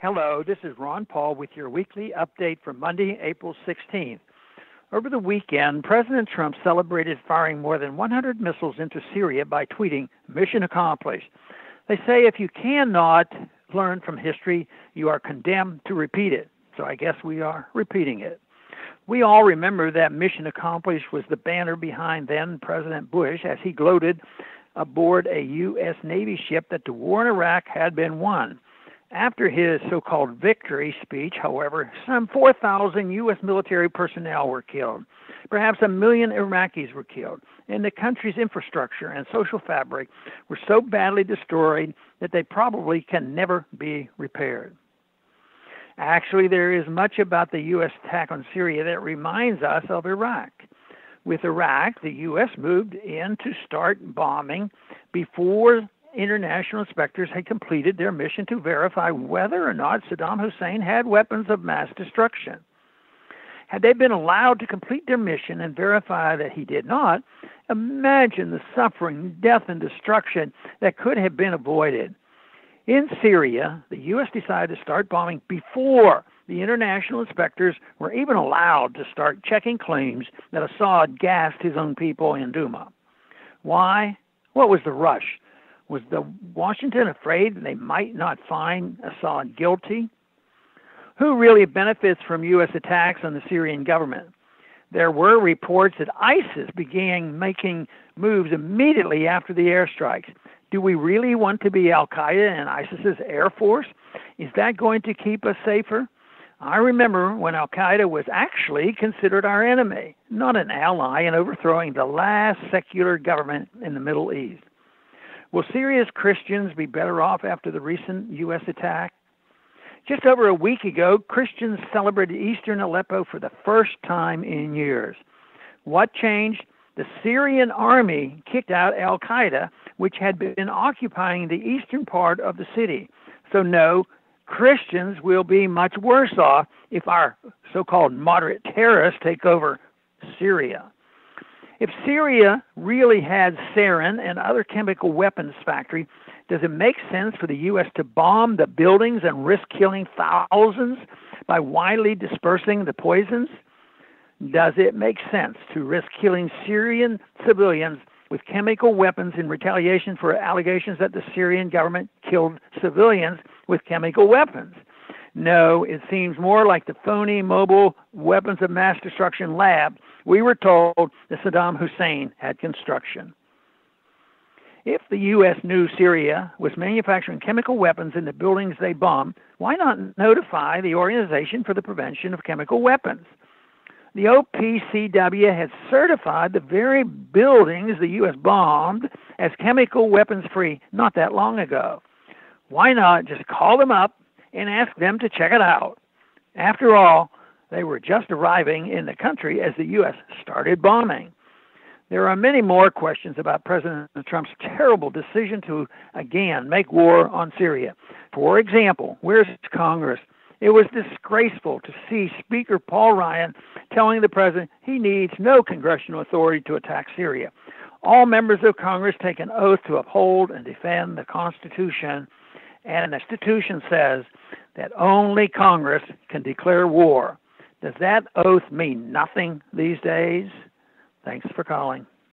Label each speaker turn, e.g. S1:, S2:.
S1: Hello, this is Ron Paul with your weekly update for Monday, April 16th. Over the weekend, President Trump celebrated firing more than 100 missiles into Syria by tweeting, "Mission accomplished." They say if you cannot learn from history, you are condemned to repeat it. So I guess we are repeating it. We all remember that mission accomplished was the banner behind then President Bush as he gloated aboard a U.S. Navy ship that the war in Iraq had been won. After his so-called victory speech, however, some 4,000 U.S. military personnel were killed. Perhaps 1 million Iraqis were killed, and the country's infrastructure and social fabric were so badly destroyed that they probably can never be repaired. Actually, there is much about the U.S. attack on Syria that reminds us of Iraq. With Iraq, the U.S. moved in to start bombing before international inspectors had completed their mission to verify whether or not Saddam Hussein had weapons of mass destruction. Had they been allowed to complete their mission and verify that he did not, imagine the suffering, death, and destruction that could have been avoided. In Syria, the U.S. decided to start bombing before the international inspectors were even allowed to start checking claims that Assad gassed his own people in Douma. Why? What was the rush? Was Washington afraid they might not find Assad guilty? Who really benefits from U.S. attacks on the Syrian government? There were reports that ISIS began making moves immediately after the airstrikes. Do we really want to be Al-Qaeda and ISIS's air force? Is that going to keep us safer? I remember when Al-Qaeda was actually considered our enemy, not an ally in overthrowing the last secular government in the Middle East. Will Syria's Christians be better off after the recent U.S. attack? Just over a week ago, Christians celebrated Easter in Aleppo for the first time in years. What changed? The Syrian army kicked out Al-Qaeda, which had been occupying the eastern part of the city. So no, Christians will be much worse off if our so-called moderate terrorists take over Syria. If Syria really had sarin and other chemical weapons factory, does it make sense for the U.S. to bomb the buildings and risk killing thousands by widely dispersing the poisons? Does it make sense to risk killing Syrian civilians with chemical weapons in retaliation for allegations that the Syrian government killed civilians with chemical weapons? No, it seems more like the phony mobile weapons of mass destruction lab we were told that Saddam Hussein had construction. If the U.S. knew Syria was manufacturing chemical weapons in the buildings they bombed, why not notify the Organization for the Prevention of Chemical Weapons? The OPCW has certified the very buildings the U.S. bombed as chemical weapons free not that long ago. Why not just call them up and ask them to check it out? After all, they were just arriving in the country as the U.S. started bombing. There are many more questions about President Trump's terrible decision to, again, make war on Syria. For example, where's Congress? It was disgraceful to see Speaker Paul Ryan telling the president he needs no congressional authority to attack Syria. All members of Congress take an oath to uphold and defend the Constitution, and the Constitution says that only Congress can declare war. Does that oath mean nothing these days? Thanks for calling.